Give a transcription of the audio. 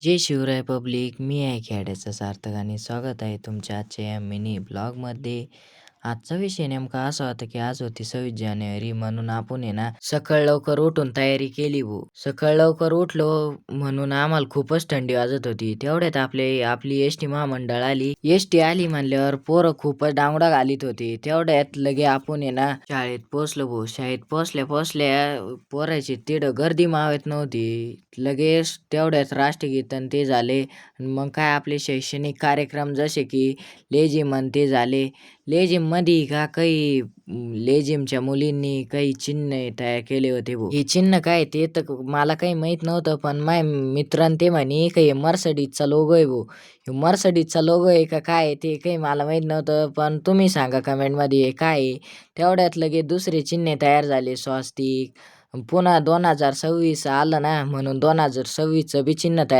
जय Shivray public. मी आहे खेड्याचा सार्थक आणि स्वागत आहे तुमच्या आजच्या या मिनी ब्लॉगमध्ये. आजचा विषय नेमका असा होता की आज होती 26 जानेवारी म्हणून आपण आहे ना सकाळ लवकर उठून तयारी केली सकाळ लवकर उठलो म्हणून आम्हाला खूपच थंडी वाजत होती. तेवढ्यात आपली एसटी महामंडळ आली. एसटी आली म्हणल्यावर पोरं खूपच डांगडा घालीत होते. तेवढ्यात लगे आपण आहे ना शाळेत पोहोचलो शाळेत पोहोचल्या पोहोचल्या पोरायची तिथं गर्दी मावत नव्हती. लगेच तेवढ्यात राष्ट्रगीत आणि ते झाले. मग काय आपले शैक्षणिक कार्यक्रम जसे की लेझिम आणि ते झाले. लेझिममध्ये का काही लेझिमच्या मुलींनी काही चिन्ह तयार केले होते हे चिन्ह काय ते तर मला काही माहित नव्हतं, पण माझ्या मित्रांनी ते म्हणे का हे मर्सडीजचा लोगो आहे मर्सडीजचा लोगो आहे का काय ते काही मला माहित नव्हतं. पण तुम्ही सांगा कमेंटमध्ये हे काय आहे. तेवढ्यात लगेच दुसरे चिन्ह तयार झाले स्वस्तिक. पुन्हा 2026 आलं ना म्हणून 2026चं बी चिन्ह तयार